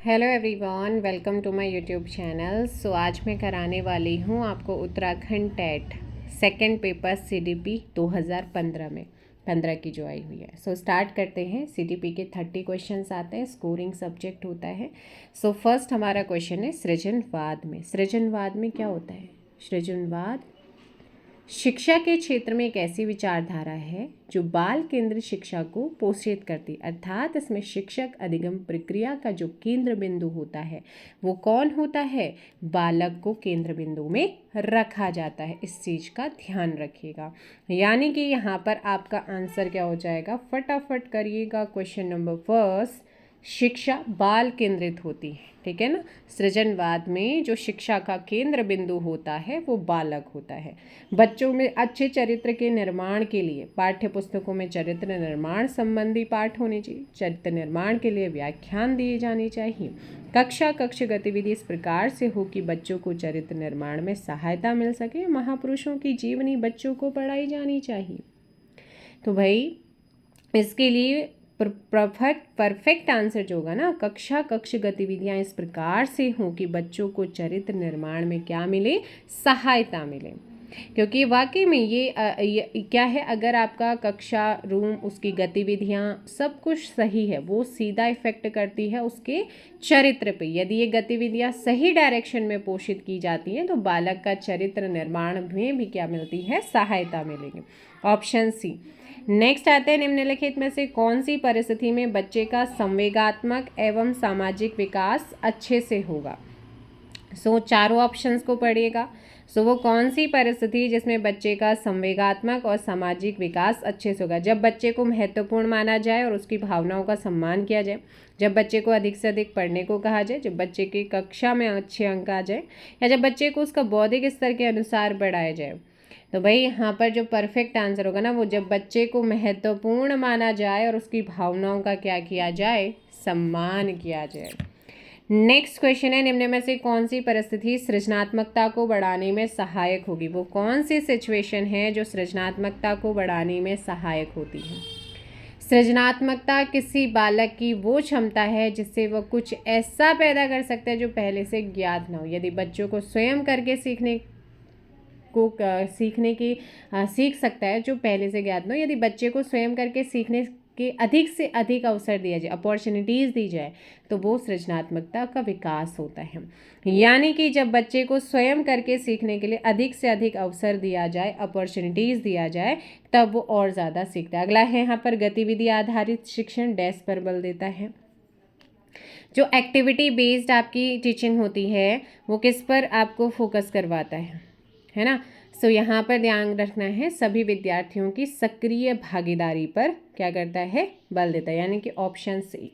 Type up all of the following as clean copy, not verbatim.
Hello everyone, welcome to my YouTube channel. So आज मैं कराने वाली हूँ आपको Uttarakhand TET second paper CDP 2015 में 15 की जो आई हुई है। सो स्टार्ट करते हैं। सीडीपी के 30 क्वेश्चंस आते हैं, स्कोरिंग सब्जेक्ट होता है। सो फर्स्ट हमारा क्वेश्चन है सृजनवाद में। सृजनवाद में क्या होता है? सृजनवाद शिक्षा के क्षेत्र में एक ऐसी विचारधारा है जो बाल केंद्रित शिक्षा को पोषित करती, अर्थात इसमें शिक्षक अधिगम प्रक्रिया का जो केंद्र बिंदु होता है वो कौन होता है? बालक को केंद्र बिंदु में रखा जाता है। इस चीज़ का ध्यान रखिएगा। यानी कि यहाँ पर आपका आंसर क्या हो जाएगा, फटाफट करिएगा। क्वेश्चन नंबर फर्स्ट, शिक्षा बाल केंद्रित होती है, ठीक है ना। सृजनवाद में जो शिक्षा का केंद्र बिंदु होता है वो बालक होता है। बच्चों में अच्छे चरित्र के निर्माण के लिए पाठ्य पुस्तकों में चरित्र निर्माण संबंधी पाठ होने चाहिए। चरित्र निर्माण के लिए व्याख्यान दिए जाने चाहिए। कक्ष गतिविधि इस प्रकार से हो कि बच्चों को चरित्र निर्माण में सहायता मिल सके। महापुरुषों की जीवनी बच्चों को पढ़ाई जानी चाहिए। तो भाई इसके लिए परफेक्ट आंसर जो होगा ना, कक्ष गतिविधियां इस प्रकार से हों कि बच्चों को चरित्र निर्माण में क्या मिले? सहायता मिले। क्योंकि वाकई में ये क्या है, अगर आपका कक्षा रूम उसकी गतिविधियां सब कुछ सही है, वो सीधा इफेक्ट करती है उसके चरित्र पे। यदि ये गतिविधियां सही डायरेक्शन में पोषित की जाती हैं तो बालक का चरित्र निर्माण में भी क्या मिलती है? सहायता मिलेगी। Option C. नेक्स्ट आते हैं, निम्नलिखित में से कौन सी परिस्थिति में बच्चे का संवेगात्मक एवं सामाजिक विकास अच्छे से होगा? सो चारों ऑप्शंस को पढ़िएगा। सो वो कौन सी परिस्थिति जिसमें बच्चे का संवेगात्मक और सामाजिक विकास अच्छे से होगा? जब बच्चे को महत्वपूर्ण माना जाए और उसकी भावनाओं का सम्मान किया जाए, जब बच्चे को अधिक से अधिक पढ़ने को कहा जाए, जब बच्चे की कक्षा में अच्छे अंक आ जाए, या जब बच्चे को उसका बौद्धिक स्तर के अनुसार बढ़ाया जाए। तो भाई यहाँ पर जो परफेक्ट आंसर होगा ना, वो जब बच्चे को महत्वपूर्ण माना जाए और उसकी भावनाओं का क्या किया जाए? सम्मान किया जाए। नेक्स्ट क्वेश्चन है, निम्न में से कौन सी परिस्थिति सृजनात्मकता को बढ़ाने में सहायक होगी? वो कौन सी सिचुएशन है जो सृजनात्मकता को बढ़ाने में सहायक होती है? सृजनात्मकता किसी बालक की वो क्षमता है जिससे वह कुछ ऐसा पैदा कर सकता है जो पहले से ज्ञात न हो। यदि बच्चों को स्वयं करके सीख सकता है जो पहले से ज्ञात न हो। यदि बच्चे को स्वयं करके सीखने के अधिक से अधिक अवसर दिया जाए, अपॉर्चुनिटीज़ दी जाए, तो वो सृजनात्मकता का विकास होता है। यानी कि जब बच्चे को स्वयं करके सीखने के लिए अधिक से अधिक अवसर दिया जाए, अपॉर्चुनिटीज़ दिया जाए, तब वो और ज़्यादा सीखता है। अगला है यहाँ पर गतिविधि आधारित शिक्षण, डैश पर बल देता है। जो एक्टिविटी बेस्ड आपकी टीचिंग होती है वो किस पर आपको फोकस करवाता है ना। सो यहाँ पर ध्यान रखना है, सभी विद्यार्थियों की सक्रिय भागीदारी पर क्या करता है? बल देता है, यानी कि ऑप्शन सी।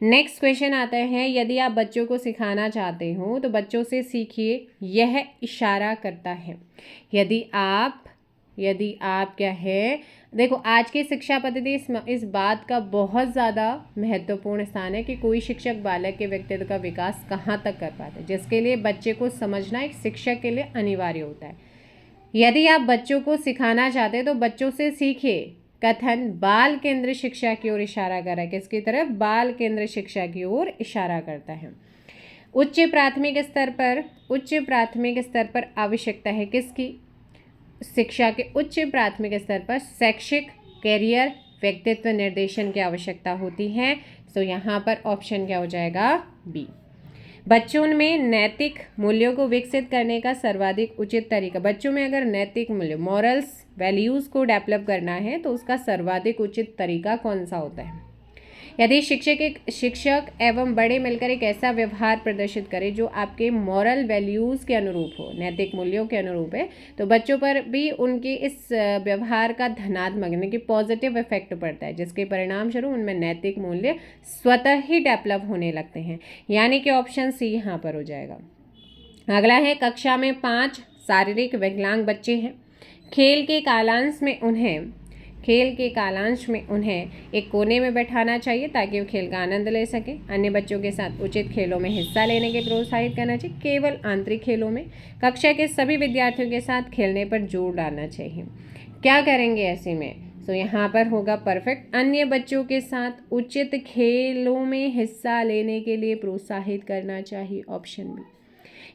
नेक्स्ट क्वेश्चन आता है, यदि आप बच्चों को सिखाना चाहते हो तो बच्चों से सीखिए, यह इशारा करता है। यदि आप क्या है, देखो आज की शिक्षा पद्धति इस बात का बहुत ज़्यादा महत्वपूर्ण स्थान है कि कोई शिक्षक बालक के व्यक्तित्व का विकास कहाँ तक कर पाता है, जिसके लिए बच्चे को समझना एक शिक्षक के लिए अनिवार्य होता है। यदि आप बच्चों को सिखाना चाहते हैं तो बच्चों से सीखिए। कथन बाल केंद्रित शिक्षा की ओर इशारा कर रहा है। किसकी तरफ? बाल केंद्रित शिक्षा की ओर इशारा करता है। उच्च प्राथमिक स्तर पर आवश्यकता है किसकी? शिक्षा के उच्च प्राथमिक स्तर पर शैक्षिक, कैरियर, व्यक्तित्व निर्देशन की आवश्यकता होती है। तो यहाँ पर ऑप्शन क्या हो जाएगा? बी। बच्चों में नैतिक मूल्यों को विकसित करने का सर्वाधिक उचित तरीका, बच्चों में अगर नैतिक मूल्य, मॉरल्स, वैल्यूज़ को डेवलप करना है तो उसका सर्वाधिक उचित तरीका कौन सा होता है? यदि शिक्षक एवं बड़े मिलकर एक ऐसा व्यवहार प्रदर्शित करें जो आपके मॉरल वैल्यूज़ के अनुरूप हो, नैतिक मूल्यों के अनुरूप है, तो बच्चों पर भी उनके इस व्यवहार का धनात्मक यानी कि पॉजिटिव इफेक्ट पड़ता है, जिसके परिणाम स्वरूप उनमें नैतिक मूल्य स्वतः ही डेवलप होने लगते हैं। यानी कि ऑप्शन सी यहाँ पर हो जाएगा। अगला है, कक्षा में 5 शारीरिक विकलांग बच्चे हैं। खेल के कालांश में उन्हें एक कोने में बैठाना चाहिए ताकि वो खेल का आनंद ले सकें। अन्य बच्चों के साथ उचित खेलों में हिस्सा लेने के प्रोत्साहित करना चाहिए। केवल आंतरिक खेलों में कक्षा के सभी विद्यार्थियों के साथ खेलने पर जोर डालना चाहिए। क्या करेंगे ऐसे में? सो यहाँ पर होगा परफेक्ट। अन्य बच्चों के साथ उचित खेलों में हिस्सा लेने के लिए प्रोत्साहित करना चाहिए, ऑप्शन बी।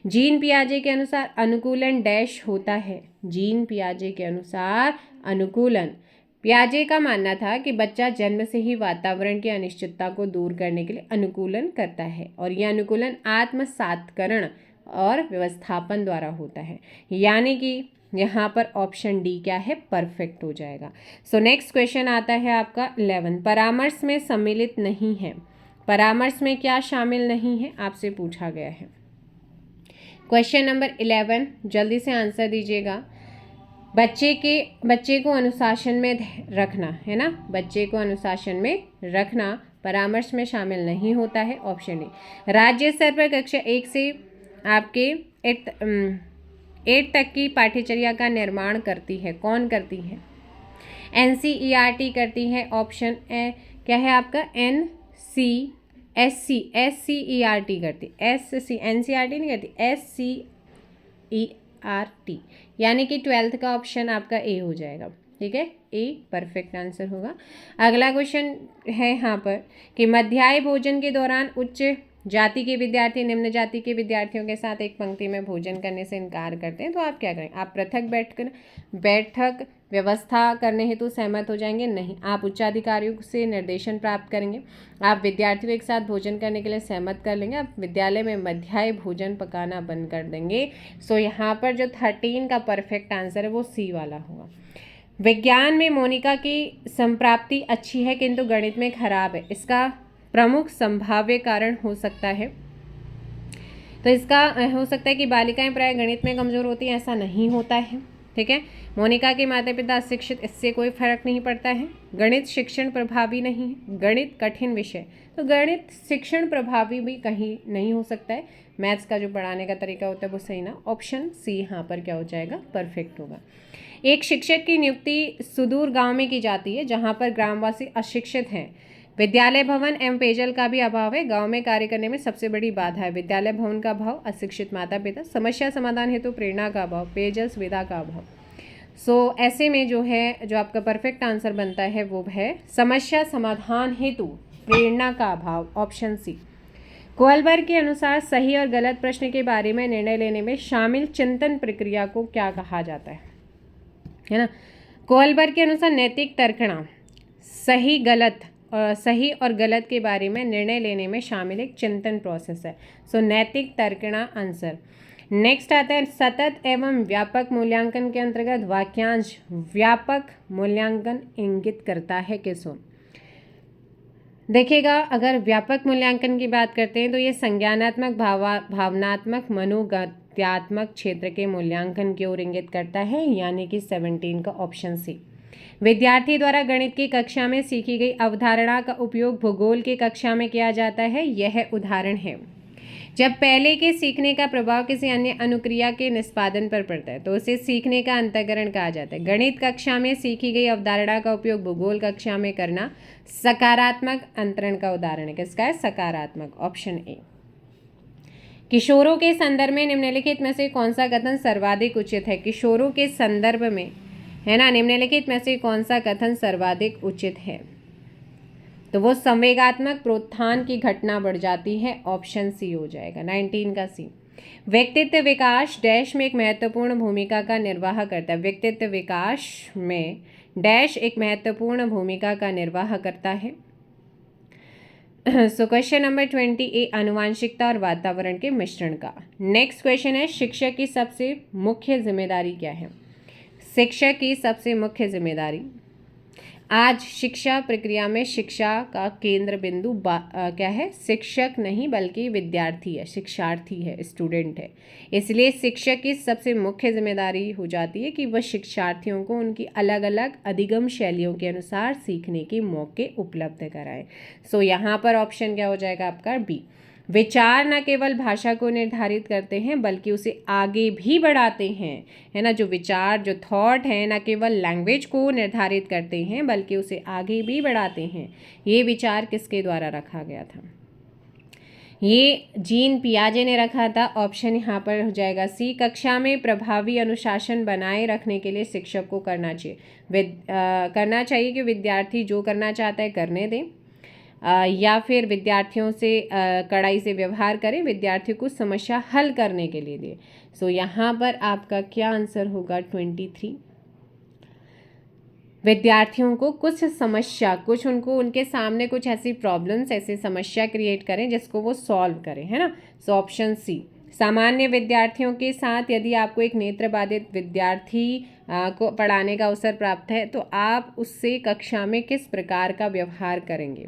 जीन पियाजे के अनुसार अनुकूलन डैश होता है। जीन पियाजे के अनुसार अनुकूलन, पियाजे का मानना था कि बच्चा जन्म से ही वातावरण की अनिश्चितता को दूर करने के लिए अनुकूलन करता है और यह अनुकूलन आत्मसातकरण और व्यवस्थापन द्वारा होता है, यानी कि यहाँ पर ऑप्शन डी क्या है, परफेक्ट हो जाएगा। सो नेक्स्ट क्वेश्चन आता है आपका 11, परामर्श में सम्मिलित नहीं है। परामर्श में क्या शामिल नहीं है, आपसे पूछा गया है। क्वेश्चन नंबर 11, जल्दी से आंसर दीजिएगा। बच्चे को अनुशासन में रखना है ना, बच्चे को अनुशासन में रखना परामर्श में शामिल नहीं होता है, ऑप्शन ए। राज्य स्तर पर कक्षा 1 से आपके 8 तक की पाठ्यचर्या का निर्माण करती है, कौन करती है? NCERT करती है, ऑप्शन ए क्या है आपका, SCERT करती, NCERT नहीं करती, SCERT, यानी कि 12th का ऑप्शन आपका ए हो जाएगा। ठीक है, ए परफेक्ट आंसर होगा। अगला क्वेश्चन है यहाँ पर कि मध्याह्न भोजन के दौरान उच्च जाति के विद्यार्थी निम्न जाति के विद्यार्थियों के साथ एक पंक्ति में भोजन करने से इनकार करते हैं, तो आप क्या करें? आप पृथक बैठक व्यवस्था करने हेतु सहमत हो जाएंगे? नहीं। आप उच्चाधिकारियों से निर्देशन प्राप्त करेंगे? आप विद्यार्थियों एक साथ भोजन करने के लिए सहमत कर लेंगे? आप विद्यालय में मध्याह्न भोजन पकाना बंद कर देंगे? सो यहाँ पर जो 13 का परफेक्ट आंसर है वो सी वाला होगा। विज्ञान में मोनिका की संप्राप्ति अच्छी है किंतु गणित में खराब है, इसका प्रमुख संभाव्य कारण हो सकता है, तो इसका हो सकता है कि बालिकाएं प्राय गणित में कमज़ोर होती हैं, ऐसा नहीं होता है। ठीक है, मोनिका के माता पिता अशिक्षित, इससे कोई फर्क नहीं पड़ता है। गणित शिक्षण प्रभावी नहीं है, गणित कठिन विषय, तो गणित शिक्षण प्रभावी भी कहीं नहीं हो सकता है। मैथ्स का जो पढ़ाने का तरीका होता है वो सही ना, ऑप्शन सी यहाँ पर क्या हो जाएगा, परफेक्ट होगा। एक शिक्षक की नियुक्ति सुदूर गांव में की जाती है जहां पर ग्रामवासी अशिक्षित हैं। विद्यालय भवन एवं पेयजल का भी अभाव है, गांव में कार्य करने में सबसे बड़ी बाधा है विद्यालय भवन का अभाव, अशिक्षित माता पिता, समस्या समाधान हेतु प्रेरणा का अभाव, पेयजल सुविधा का अभाव। सो ऐसे में जो है, जो आपका परफेक्ट आंसर बनता है वो है समस्या समाधान हेतु प्रेरणा का अभाव, ऑप्शन सी। कोलबर्ग के अनुसार सही और गलत प्रश्न के बारे में निर्णय लेने में शामिल चिंतन प्रक्रिया को क्या कहा जाता है ना? कोलबर्ग के अनुसार नैतिक तर्कणा सही और गलत के बारे में निर्णय लेने में शामिल एक चिंतन प्रोसेस है। सो नैतिक तर्कणा आंसर। नेक्स्ट आता है सतत एवं व्यापक मूल्यांकन के अंतर्गत वाक्यांश व्यापक मूल्यांकन इंगित करता है किसको? देखिएगा, अगर व्यापक मूल्यांकन की बात करते हैं तो ये संज्ञानात्मक भावनात्मक मनोगत्यात्मक क्षेत्र के मूल्यांकन की ओर इंगित करता है, यानी कि 17 का ऑप्शन सी। विद्यार्थी द्वारा गणित की कक्षा में सीखी गई अवधारणा का उपयोग भूगोल की कक्षा में किया जाता है, यह उदाहरण है। जब पहले के सीखने का प्रभाव किसी अन्य अनुक्रिया के निष्पादन पर पड़ता है तो उसे सीखने का अंतःकरण कहा जाता है। गणित कक्षा में सीखी गई अवधारणा का उपयोग भूगोल कक्षा में करना सकारात्मक अंतरण का उदाहरण है। किसका है? सकारात्मक, ऑप्शन ए। किशोरों के संदर्भ में निम्नलिखित में से कौन सा कथन सर्वाधिक उचित है? किशोरों के संदर्भ में, है ना, निम्नलिखित में से कौन सा कथन सर्वाधिक उचित है? तो वो संवेगात्मक प्रोत्थान की घटना बढ़ जाती है, ऑप्शन सी हो जाएगा, 19 का सी। व्यक्तित्व विकास डैश में एक महत्वपूर्ण भूमिका का निर्वाह करता है। व्यक्तित्व विकास में डैश एक महत्वपूर्ण भूमिका का निर्वाह करता है। सो क्वेश्चन नंबर 20 आनुवांशिकता और वातावरण के मिश्रण का। नेक्स्ट क्वेश्चन है शिक्षक की सबसे मुख्य जिम्मेदारी क्या है? शिक्षक की सबसे मुख्य जिम्मेदारी, आज शिक्षा प्रक्रिया में शिक्षा का केंद्र बिंदु क्या है? शिक्षक नहीं बल्कि विद्यार्थी है, शिक्षार्थी है, स्टूडेंट है। इसलिए शिक्षक की सबसे मुख्य जिम्मेदारी हो जाती है कि वह शिक्षार्थियों को उनकी अलग अलग अधिगम शैलियों के अनुसार सीखने के मौके उपलब्ध कराएं। सो यहाँ पर ऑप्शन क्या हो जाएगा आपका? बी। विचार न केवल भाषा को निर्धारित करते हैं बल्कि उसे आगे भी बढ़ाते हैं, है ना। जो विचार, जो थॉट है, न केवल लैंग्वेज को निर्धारित करते हैं बल्कि उसे आगे भी बढ़ाते हैं। ये विचार किसके द्वारा रखा गया था? ये जीन पियाजे ने रखा था। ऑप्शन यहाँ पर हो जाएगा सी। कक्षा में प्रभावी अनुशासन बनाए रखने के लिए शिक्षक को करना चाहिए कि विद्यार्थी जो करना चाहता है करने दें, या फिर विद्यार्थियों से कड़ाई से व्यवहार करें, विद्यार्थियों को समस्या हल करने के लिए दें। सो यहाँ पर आपका क्या आंसर होगा 23। विद्यार्थियों को कुछ समस्या, कुछ उनको उनके सामने कुछ ऐसी प्रॉब्लम्स, ऐसी समस्या क्रिएट करें जिसको वो सॉल्व करें, है ना। So option C. सामान्य विद्यार्थियों के साथ यदि आपको एक नेत्र बाधित विद्यार्थी को पढ़ाने का अवसर प्राप्त है तो आप उससे कक्षा में किस प्रकार का व्यवहार करेंगे,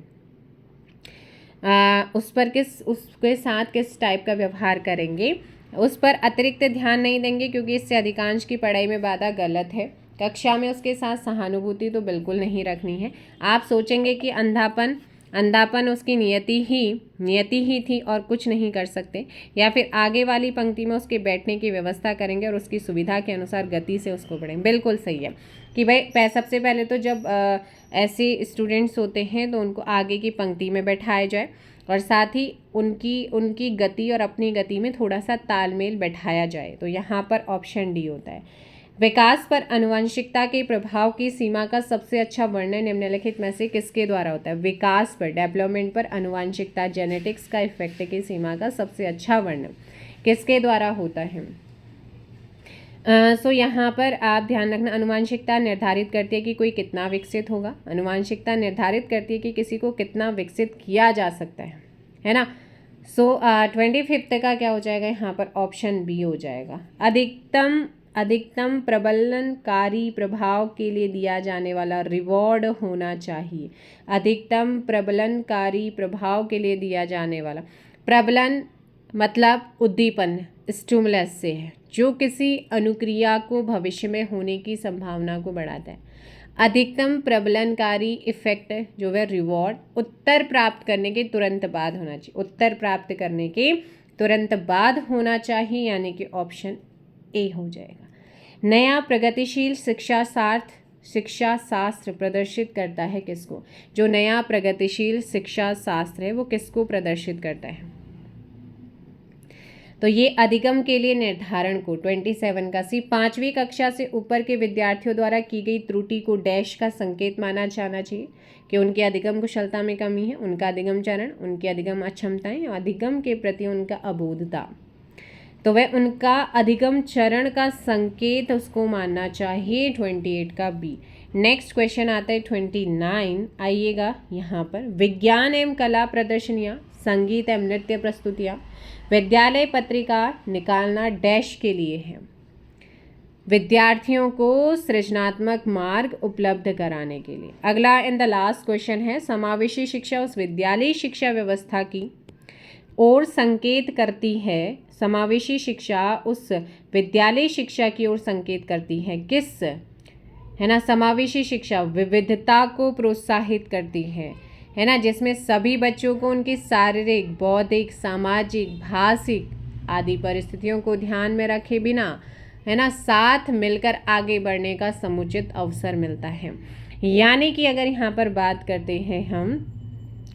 उसके साथ किस टाइप का व्यवहार करेंगे, उस पर अतिरिक्त ध्यान नहीं देंगे क्योंकि इससे अधिकांश की पढ़ाई में बाधा गलत है। कक्षा में उसके साथ सहानुभूति तो बिल्कुल नहीं रखनी है। आप सोचेंगे कि अंधापन उसकी नियति ही थी और कुछ नहीं कर सकते, या फिर आगे वाली पंक्ति में उसके बैठने की व्यवस्था करेंगे और उसकी सुविधा के अनुसार गति से उसको पढ़ें। बिल्कुल सही है कि भाई सबसे पहले तो जब ऐसे स्टूडेंट्स होते हैं तो उनको आगे की पंक्ति में बैठाया जाए और साथ ही उनकी गति और अपनी गति में थोड़ा सा तालमेल बैठाया जाए। तो यहाँ पर ऑप्शन डी होता है। विकास पर आनुवंशिकता के प्रभाव की सीमा का सबसे अच्छा वर्णन निम्नलिखित में से किसके द्वारा होता है। विकास पर, डेवलपमेंट पर आनुवंशिकता, जेनेटिक्स का इफेक्ट की सीमा का सबसे अच्छा वर्णन किसके द्वारा होता है। सो यहाँ पर आप ध्यान रखना, आनुवंशिकता निर्धारित करती है कि कोई कितना विकसित होगा। आनुवंशिकता निर्धारित करती है कि किसी को कितना विकसित किया जा सकता है ना। सो 25 का क्या हो जाएगा यहाँ पर, ऑप्शन बी हो जाएगा। अधिकतम प्रबलनकारी प्रभाव के लिए दिया जाने वाला रिवॉर्ड होना चाहिए। अधिकतम प्रबलनकारी प्रभाव के लिए दिया जाने वाला, प्रबलन मतलब उद्दीपन, स्टिमुलस से है, जो किसी अनुक्रिया को भविष्य में होने की संभावना को बढ़ाता है। अधिकतम प्रबलनकारी इफेक्ट जो है रिवॉर्ड उत्तर प्राप्त करने के तुरंत बाद होना चाहिए। उत्तर प्राप्त करने के तुरंत बाद होना चाहिए, यानी कि ऑप्शन ए हो जाएगा। नया प्रगतिशील शिक्षा शास्त्र प्रदर्शित करता है किसको। जो नया प्रगतिशील शिक्षा शास्त्र है वो किसको प्रदर्शित करता है। तो ये अधिगम के लिए निर्धारण को 27 का सी। 5वीं कक्षा से ऊपर के विद्यार्थियों द्वारा की गई त्रुटि को डैश का संकेत माना जाना चाहिए कि उनकी अधिगम कुशलता में कमी है, उनका अधिगम चरण, उनकी अधिगम अक्षमताएं, अधिगम के प्रति उनका अबोधता। तो वह उनका अधिगम चरण का संकेत उसको मानना चाहिए 28 का बी। नेक्स्ट क्वेश्चन आता है 29। आइएगा यहाँ पर, विज्ञान एवं कला प्रदर्शनियाँ, संगीत एवं नृत्य प्रस्तुतियाँ, विद्यालय पत्रिका निकालना डैश के लिए है। विद्यार्थियों को सृजनात्मक मार्ग उपलब्ध कराने के लिए। अगला इन द लास्ट क्वेश्चन है, समावेशी शिक्षा उस विद्यालय शिक्षा व्यवस्था की ओर संकेत करती है। समावेशी शिक्षा उस विद्यालय शिक्षा की ओर संकेत करती है किस, है ना। समावेशी शिक्षा विविधता को प्रोत्साहित करती है ना, जिसमें सभी बच्चों को उनकी शारीरिक, बौद्धिक, सामाजिक, भाषिक आदि परिस्थितियों को ध्यान में रखे बिना, है ना, साथ मिलकर आगे बढ़ने का समुचित अवसर मिलता है। यानी कि अगर यहाँ पर बात करते हैं हम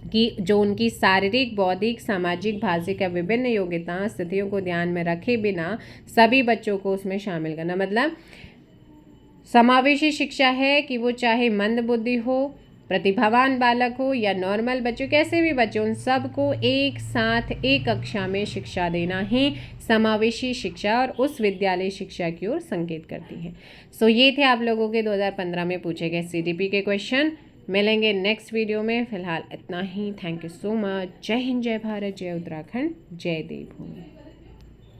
कि जो उनकी शारीरिक, बौद्धिक, सामाजिक, भाषिक या विभिन्न योग्यता स्थितियों को ध्यान में रखे बिना सभी बच्चों को उसमें शामिल करना, मतलब समावेशी शिक्षा है कि वो चाहे मंद बुद्धि हो, प्रतिभावान बालक हो या नॉर्मल बच्चों, कैसे भी बच्चों, उन सबको एक साथ एक कक्षा में शिक्षा देना ही समावेशी शिक्षा और उस विद्यालय शिक्षा की ओर संकेत करती है। सो ये थे आप लोगों के 2015 में पूछे गए CDP के क्वेश्चन। मिलेंगे नेक्स्ट वीडियो में, फिलहाल इतना ही। Thank you so much. जय हिंद, जय भारत, जय उत्तराखंड, जय देवभूमि।